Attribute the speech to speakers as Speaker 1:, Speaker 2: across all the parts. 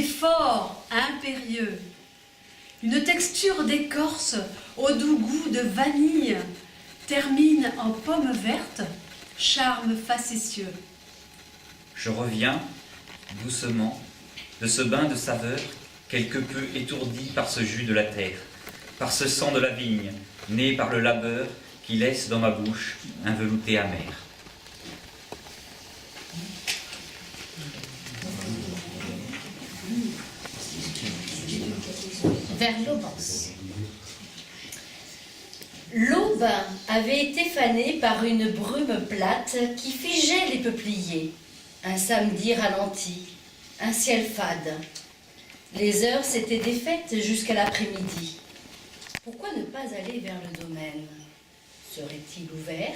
Speaker 1: Fort, impérieux, une texture d'écorce au doux goût de vanille termine en pomme verte, charme facétieux.
Speaker 2: Je reviens, doucement, de ce bain de saveur, quelque peu étourdi par ce jus de la terre, par ce sang de la vigne, né par le labeur qui laisse dans ma bouche un velouté amer.
Speaker 3: Vers l'Aubance. L'aube avait été fanée par une brume plate qui figeait les peupliers. Un samedi ralenti, un ciel fade. Les heures s'étaient défaites jusqu'à l'après-midi. Pourquoi ne pas aller vers le domaine? Serait-il ouvert?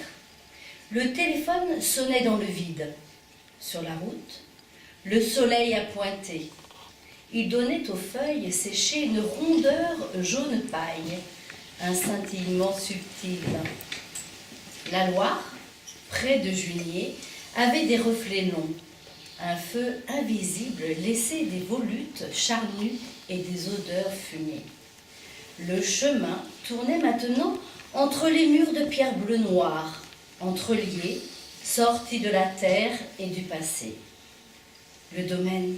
Speaker 3: Le téléphone sonnait dans le vide. Sur la route, le soleil a pointé. Il donnait aux feuilles séchées une rondeur jaune paille, un scintillement subtil. La Loire, près de Junier, avait des reflets longs. Un feu invisible laissait des volutes charnues et des odeurs fumées. Le chemin tournait maintenant entre les murs de pierre bleu-noir, entreliés, sortis de la terre et du passé. Le domaine,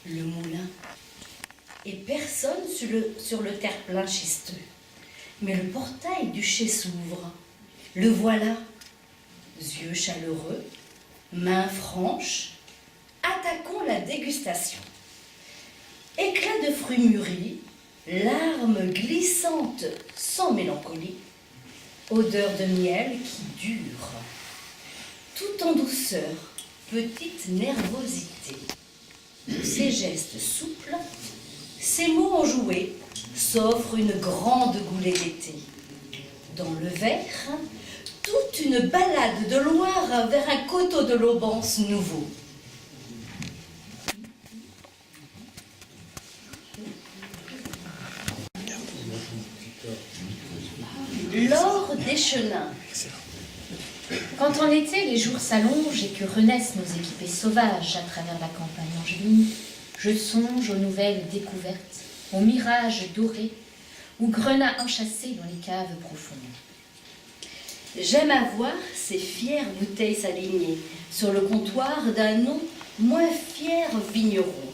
Speaker 3: le moulin, et personne sur le terre-plein schisteux. Mais le portail du chai s'ouvre. Le voilà, yeux chaleureux, mains franches, attaquons la dégustation. Éclat de fruits mûris, larmes glissantes sans mélancolie, odeur de miel qui dure. Tout en douceur, petite nervosité. Ces gestes souples, ces mots enjoués, s'offrent une grande goulée d'été. Dans le verre, toute une balade de Loire vers un coteau de l'Aubance nouveau. L'or des chenins.
Speaker 4: Quand en été les jours s'allongent et que renaissent nos équipées sauvages à travers la campagne angevine, je songe aux nouvelles découvertes, aux mirages dorés, aux grenats enchâssés dans les caves profondes.
Speaker 3: J'aime à voir ces fières bouteilles s'aligner sur le comptoir d'un nom moins fier vigneron.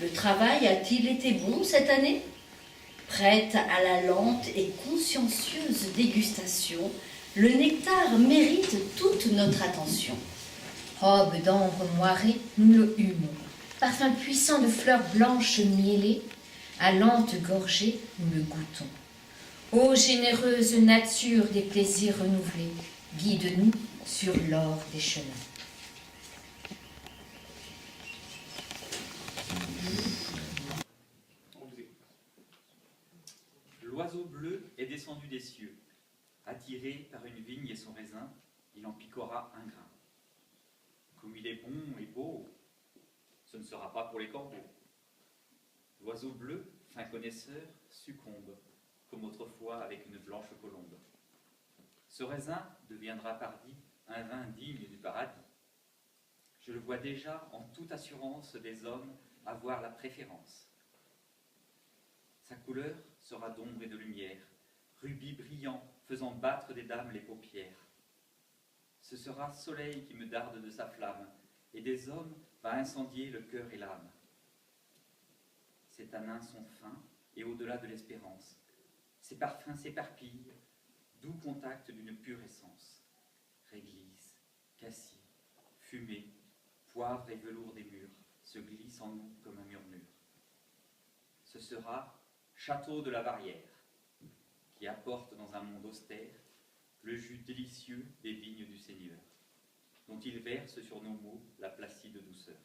Speaker 3: Le travail a-t-il été bon cette année? Prête à la lente et consciencieuse dégustation, le nectar mérite toute notre attention.
Speaker 4: Robe d'ambre moirée, nous le humons. Parfum puissant de fleurs blanches mielées, à lente gorgée, nous le goûtons. Ô généreuse nature des plaisirs renouvelés, guide-nous sur l'or des chemins.
Speaker 2: L'oiseau bleu est descendu des cieux. Attiré par une vigne et son raisin, il en piquera un grain. Comme il est bon et beau, ce ne sera pas pour les corbeaux. L'oiseau bleu, fin connaisseur, succombe, comme autrefois avec une blanche colombe. Ce raisin deviendra pardi un vin digne du paradis. Je le vois déjà en toute assurance des hommes avoir la préférence. Sa couleur sera d'ombre et de lumière, rubis brillant, faisant battre des dames les paupières. Ce sera soleil qui me darde de sa flamme, et des hommes va incendier le cœur et l'âme. Ses tanins sont fins et au-delà de l'espérance. Ses parfums s'éparpillent, doux contact d'une pure essence. Réglisse, cassis, fumée, poivre et velours des murs se glissent en nous comme un murmure. Ce sera château de la Barrière, qui apporte dans un monde austère le jus délicieux des vignes du Seigneur, dont il verse sur nos mots la placide douceur.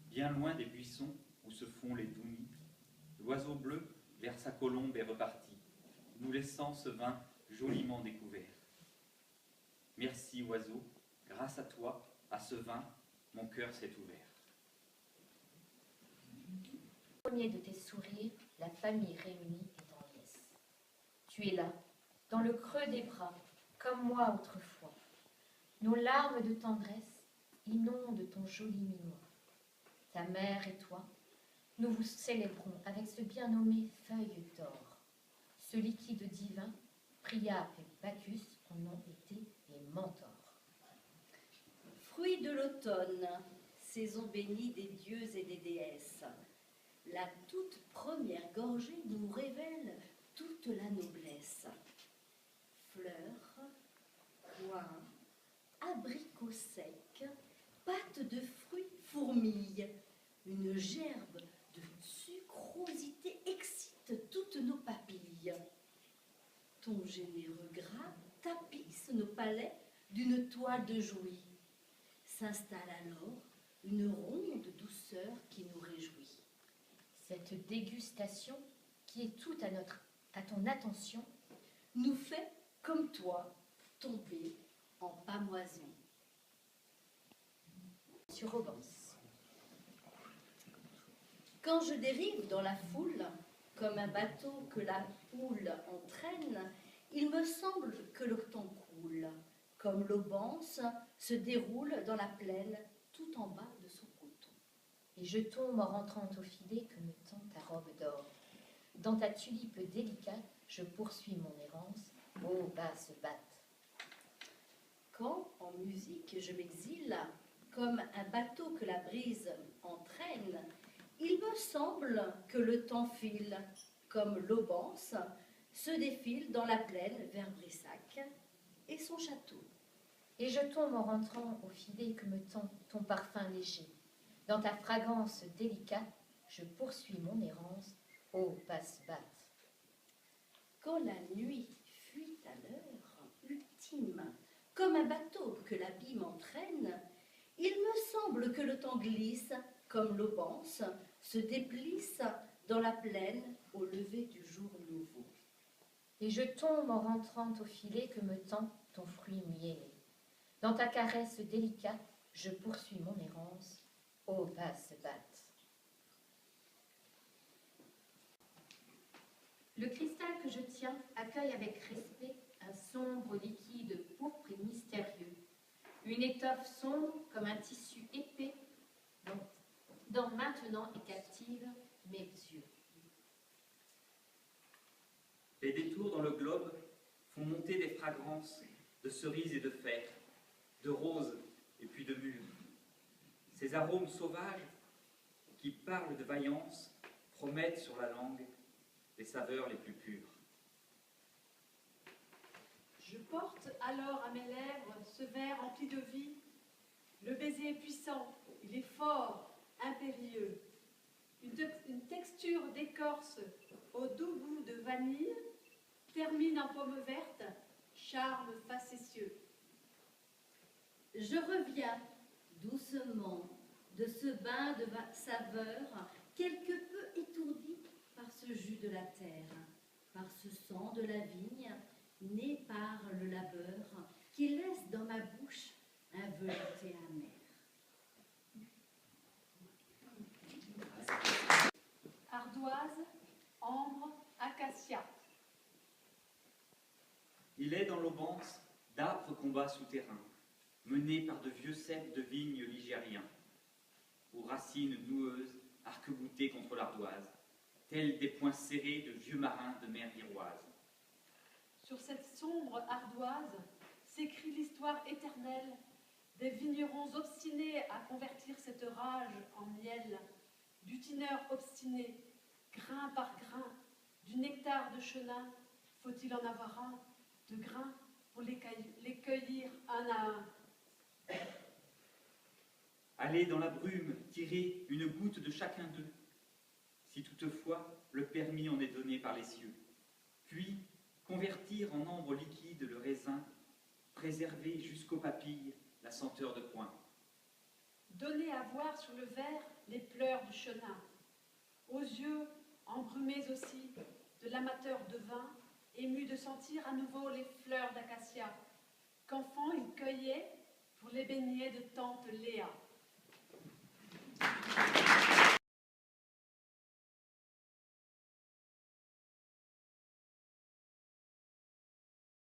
Speaker 2: Bien loin des buissons où se font les doux nids, l'oiseau bleu vers sa colombe est reparti, nous laissant ce vin joliment découvert. Merci oiseau, grâce à toi, à ce vin, mon cœur s'est ouvert.
Speaker 4: Au premier de tes sourires, la famille réunie est en liesse. Tu es là, dans le creux des bras, comme moi autrefois. Nos larmes de tendresse inondent ton joli minois. ta mère et toi, nous vous célébrons avec ce bien nommé feuille d'or. Ce liquide divin, Priape et Bacchus en ont été les mentors.
Speaker 3: Fruit de l'automne, saison bénie des dieux et des déesses, la toute première gorgée nous révèle toute la noblesse. Fleurs, coins, abricots secs, pâtes de fruits fourmillent, une gerbe de sucrosité excite toutes nos papilles. Ton généreux gras tapisse nos palais d'une toile de jouy. S'installe alors une ronde douceur qui nous réjouit.
Speaker 4: Cette dégustation, qui est toute à ton attention,
Speaker 3: Nous fait, comme toi, tomber en pâmoison.
Speaker 4: sur Aubance.
Speaker 3: Quand je dérive dans la foule, comme un bateau que la houle entraîne, il me semble que le temps coule, comme l'Aubance se déroule dans la plaine tout en bas de son coton.
Speaker 4: Et je tombe en rentrant au filet que me tend ta robe d'or. Dans ta tulipe délicate, je poursuis mon errance, ô basse batte.
Speaker 3: Quand, en musique, je m'exile, comme un bateau que la brise entraîne, il me semble que le temps file, comme l'Aubance se défile dans la plaine vers Brissac et son château.
Speaker 4: Et je tombe en rentrant au filet que me tend ton parfum léger. Dans ta fragrance délicate, je poursuis mon errance, ô basse batte.
Speaker 3: Quand la nuit fuit à l'heure ultime, comme un bateau que l'abîme entraîne, il me semble que le temps glisse, comme l'Aubance se déplisse dans la plaine au lever du jour nouveau.
Speaker 4: Et je tombe en rentrant au filet que me tend ton fruit miellé. Dans ta caresse délicate, je poursuis mon errance, ô basse batte. Le cristal que je tiens accueille avec respect un sombre liquide pourpre et mystérieux, une étoffe sombre comme un tissu épais dont maintenant et captive mes yeux.
Speaker 2: Les détours dans le globe font monter des fragrances de cerises et de fers, de roses et puis de mûres. Ces arômes sauvages qui parlent de vaillance promettent sur la langue les saveurs les plus pures.
Speaker 1: Je porte alors à mes lèvres ce verre rempli de vie. Le baiser est puissant, il est fort, impérieux. Une texture d'écorce au doux goût de vanille termine en pomme verte, charme facétieux.
Speaker 3: Je reviens doucement de ce bain de saveur, quelque peu étourdi par ce jus de la terre, par ce sang de la vigne, né par le labeur, qui laisse dans ma bouche un velouté amer.
Speaker 1: Ardoise, ambre, acacia.
Speaker 2: Il est dans l'Aubance d'âpres combats souterrains, menés par de vieux ceps de vignes ligériens, aux racines noueuses arc-boutées contre l'ardoise, tels des poings serrés de vieux marins de mer iroise.
Speaker 1: Sur cette sombre ardoise s'écrit l'histoire éternelle des vignerons obstinés à convertir cette rage en miel, butineurs obstinés, grain par grain, du nectar de chenin, faut-il en avoir un, de grains pour les cueillir un à un.
Speaker 2: Allez dans la brume tirer une goutte de chacun d'eux, si toutefois le permis en est donné par les cieux, puis convertir en ambre liquide le raisin, préserver jusqu'aux papilles la senteur de coin.
Speaker 1: Donner à voir sur le verre les pleurs du chenin, aux yeux embrumés aussi de l'amateur de vin, ému de sentir à nouveau les fleurs d'acacia, qu'enfant il cueillait pour les beignets de tante Léa.